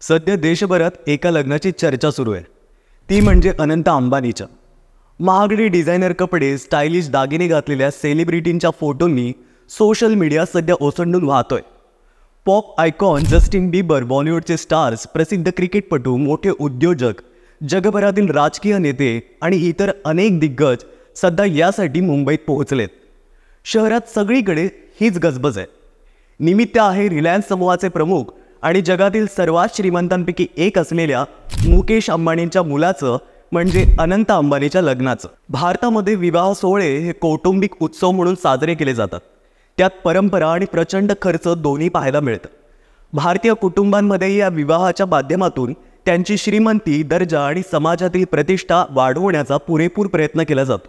सध्या देशभरात एका लग्नाची चर्चा सुरू आहे, ती म्हणजे अनंत अंबानीच्या. महागडे डिझायनर कपडे, स्टायलिश दागिने घातलेल्या सेलिब्रिटींच्या फोटोंनी सोशल मीडिया सध्या ओसंडून वाहतोय. पॉप आयकॉन जस्टिन बिबर, बॉलिवूडचे स्टार्स, प्रसिद्ध क्रिकेटपटू, मोठे उद्योजक, जगभरातील राजकीय नेते आणि इतर अनेक दिग्गज सध्या यासाठी मुंबईत पोहोचलेत. शहरात सगळीकडे हीच गजबज आहे. निमित्त आहे रिलायन्स समूहाचे प्रमुख आणि जगातील सर्वात श्रीमंतांपैकी एक असलेल्या मुकेश अंबानींच्या मुलाचं म्हणजे अनंत अंबानीच्या लग्नाचं. भारतामध्ये विवाह सोहळे हे कौटुंबिक उत्सव म्हणून साजरे केले जातात. त्यात परंपरा आणि प्रचंड खर्च दोन्ही पाहायला मिळतं. भारतीय कुटुंबांमध्ये या विवाहाच्या माध्यमातून त्यांची श्रीमंती, दर्जा आणि समाजातील प्रतिष्ठा वाढवण्याचा पुरेपूर प्रयत्न केला जातो.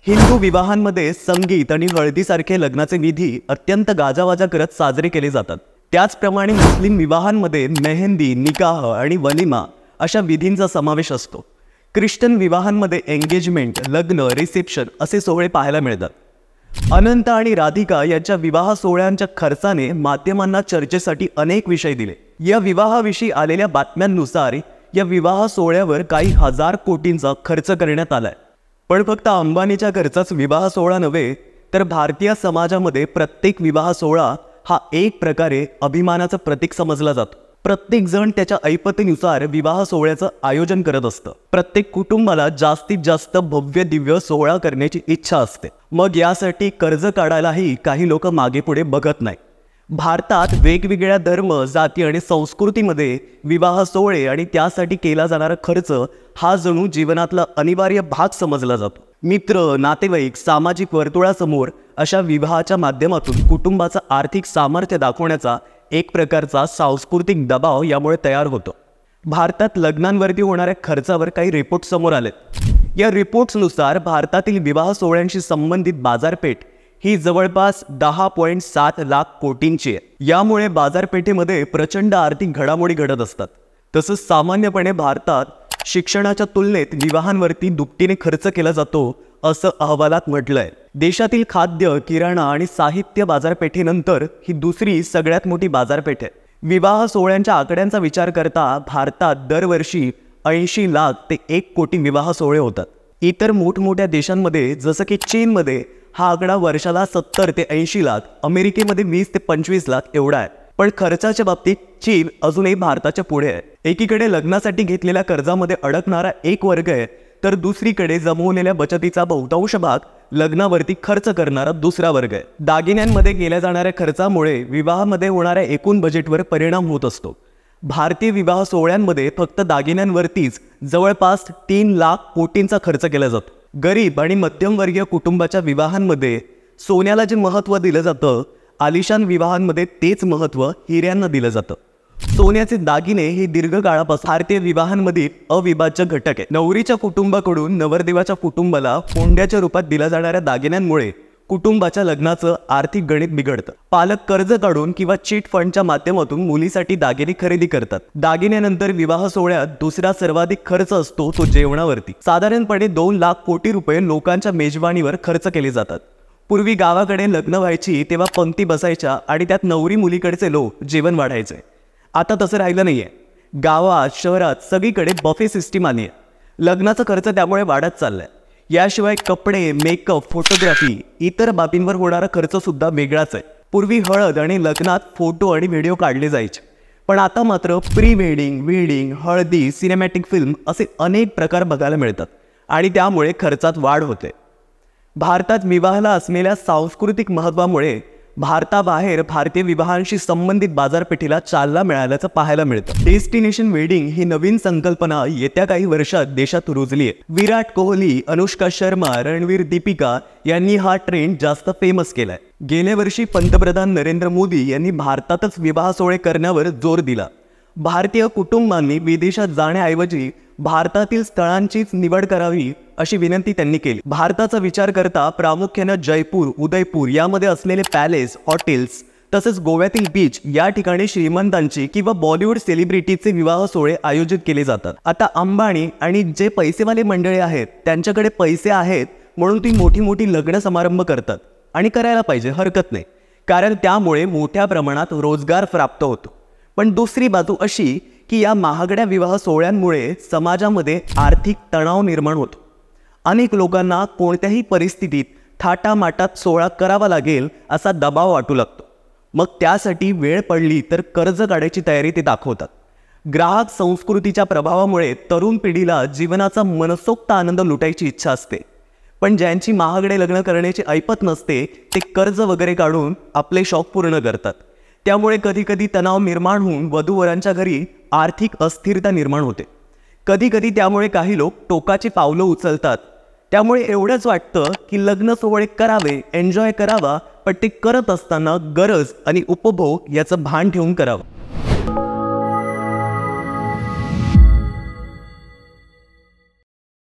हिंदू विवाहांमध्ये संगीत आणि हळदीसारखे लग्नाचे विधी अत्यंत गाजावाजा करत साजरे केले जातात. त्याचप्रमाणे मुस्लिम विवाहांमध्ये मेहंदी, निकाह आणि वलिमा अशा विधींचा समावेश असतो. ख्रिश्चन विवाहांमध्ये एंगेजमेंट, लग्न, रिसेप्शन असे सोहळे पाहायला मिळतात. अनंत आणि राधिका यांच्या विवाह सोहळ्यांच्या खर्चाने माध्यमांना चर्चेसाठी अनेक विषय दिले. या विवाहाविषयी आलेल्या बातम्यांनुसार या विवाह सोहळ्यावर काही हजार कोटींचा खर्च करण्यात आलाय. पण फक्त अंबानीच्या खर्चाच विवाह सोहळा नव्हे, तर भारतीय समाजामध्ये प्रत्येक विवाह सोहळा हा एक प्रकारे अभिमानाचं प्रतीक समजला जातो. प्रत्येक जण त्याच्या ऐपतीनुसार विवाह सोहळ्याचं आयोजन करत असतं. प्रत्येक कुटुंबाला जास्तीत जास्त भव्य दिव्य सोहळा करण्याची इच्छा असते. मग यासाठी कर्ज काढायलाही काही लोक मागे पुढे बघत नाही. भारतात वेगवेगळ्या धर्म, जाती आणि संस्कृतीमध्ये विवाह सोहळे आणि त्यासाठी केला जाणारा खर्च हा जणू जीवनातला अनिवार्य भाग समजला जातो. मित्र, नातेवाईक, सामाजिक वर्तुळासमोर अशा विवाहाच्या माध्यमातून कुटुंबाचं आर्थिक सामर्थ्य दाखवण्याचा एक प्रकारचा सांस्कृतिक दबाव यामुळे तयार होतो. भारतात लग्नांवरती होणाऱ्या खर्चावर काही रिपोर्ट समोर आलेत. या रिपोर्ट्सनुसार भारतातील विवाह सोहळ्यांशी संबंधित बाजारपेठ ही जवळपास 10.7 लाख कोटींची आहे. यामुळे बाजारपेठेमध्ये प्रचंड आर्थिक घडामोडी घडत असतात. तसंच सामान्यपणे भारतात शिक्षणाच्या तुलनेत विवाहांवरती दुपटीने खर्च केला जातो असं अहवालात म्हटलंय. देशातील खाद्य, किराणा आणि साहित्य बाजारपेठेनंतर ही दुसरी सगळ्यात मोठी बाजारपेठ आहे. विवाह सोहळ्यांच्या आकड्यांचा विचार करता भारतात दरवर्षी 80 लाख ते 1 कोटी विवाह सोहळे होतात. इतर मोठमोठ्या देशांमध्ये जसं की चीनमध्ये हा आकडा वर्षाला 70 ते 80 लाख, अमेरिकेमध्ये 20 ते 25 लाख एवढा आहे. पण खर्चाच्या बाबतीत चीन अजूनही भारताच्या पुढे आहे. एकीकडे लग्नासाठी घेतलेल्या कर्जामध्ये अडकणारा एक वर्ग आहे, तर दुसरीकडे जमवलेल्या बचतीचा बहुतांश भाग लग्नावरती खर्च करणारा दुसरा वर्ग आहे. दागिन्यांमध्ये केल्या जाणाऱ्या खर्चामुळे विवाहामध्ये होणाऱ्या एकूण बजेटवर परिणाम होत असतो. भारतीय विवाह सोहळ्यांमध्ये फक्त दागिन्यांवरतीच जवळपास 3 लाख कोटींचा खर्च केला जातो. गरीब आणि मध्यमवर्गीय कुटुंबाच्या विवाहांमध्ये सोन्याला जे महत्त्व दिलं जातं, आलिशान विवाहांमध्ये तेच महत्त्व हिऱ्यांना दिलं जातं. सोन्याचे दागिने हे दीर्घकाळापासून भारतीय विवाहांमधील अविभाज्य घटक आहे. नवरीच्या कुटुंबाकडून नवरदेवाच्या कुटुंबाला फोंड्याच्या रूपात दिल्या जाणाऱ्या दागिन्यांमुळे कुटुंबाच्या लग्नाचं आर्थिक गणित बिघडतं. पालक कर्ज काढून किंवा चिट फंडच्या माध्यमातून मुलीसाठी दागिने खरेदी करतात. दागिन्यानंतर विवाह सोहळ्यात दुसरा सर्वाधिक खर्च असतो तो जेवणावरती. साधारणपणे 2 लाख कोटी रुपये लोकांच्या मेजवानीवर खर्च केले जातात. पूर्वी गावाकडे लग्न व्हायची तेव्हा पंक्ती बसायच्या आणि त्यात नवरी मुलीकडचे लोक जेवण वाढायचे. आता तसं राहिलं नाहीये. गावात, शहरात सगळीकडे बफे सिस्टीम आली आहे. लग्नाचा खर्च त्यामुळे वाढत चाललाय. याशिवाय कपडे, मेकअप, फोटोग्राफी, इतर बाबींवर होणारा खर्च सुद्धा वेगळाच आहे. पूर्वी हळद आणि लग्नात फोटो आणि व्हिडिओ काढले जायचे, पण आता मात्र प्री वेडिंग, वेडिंग, हळदी, सिनेमॅटिक फिल्म असे अनेक प्रकार बघायला मिळतात आणि त्यामुळे खर्चात वाढ होते. भारतात विवाहाला असलेल्या सांस्कृतिक महत्त्वामुळे भारताबाहेर भारतीय विवाहांशी संबंधित बाजारपेठेला चालना मिळाल्याचं पाहायला मिळतं. डेस्टिनेशन वेडिंग ही नवीन संकल्पना येत्या काही वर्षात देशात रुजली आहे. विराट कोहली, अनुष्का शर्मा, रणवीर, दीपिका यांनी हा ट्रेंड जास्त फेमस केलाय. गेल्या वर्षी पंतप्रधान नरेंद्र मोदी यांनी भारतातच विवाह सोहळे करण्यावर जोर दिला. भारतीय कुटुंबांनी विदेशात जाण्याऐवजी भारतातील स्थळांचीच निवड करावी अशी विनंती त्यांनी केली. भारताचा विचार करता प्रामुख्याने जयपूर, उदयपूर यामध्ये असलेले पॅलेस, हॉटेल्स तसेच गोव्यातील बीच या ठिकाणी श्रीमंतांची किंवा बॉलिवूड सेलिब्रिटीचे विवाह सोहळे आयोजित केले जातात. आता अंबानी आणि जे पैसेवाले मंडळी आहेत त्यांच्याकडे पैसे आहेत म्हणून ती मोठी मोठी लग्न समारंभ करतात आणि करायला पाहिजे, हरकत नाही, कारण त्यामुळे मोठ्या प्रमाणात रोजगार प्राप्त होतो. पण दुसरी बाजू अशी की या महागड्या विवाह सोहळ्यांमुळे समाजामध्ये आर्थिक तणाव निर्माण होतो. अनेक लोकांना कोणत्याही परिस्थितीत थाटामाटात सोहळा करावा लागेल असा दबाव वाटू लागतो. मग त्यासाठी वेळ पडली तर कर्ज काढायची तयारी ते दाखवतात. ग्राहक संस्कृतीच्या प्रभावामुळे तरुण पिढीला जीवनाचा मनसोक्त आनंद लुटायची इच्छा असते, पण ज्यांची महागडे लग्न करण्याची ऐपत नसते ते कर्ज वगैरे काढून आपले शौक पूर्ण करतात. त्यामुळे कधीकधी तणाव निर्माण होऊन वधूवरांच्या घरी आर्थिक अस्थिरता निर्माण होते. कधीकधी त्यामुळे काही लोक टोकाची पावलं उचलतात. त्यामुळे एवढंच वाटतं की लग्न सोहळे करावे, एन्जॉय करावा, पण ते करत असताना गरज आणि उपभोग याचं भान ठेवून करावं.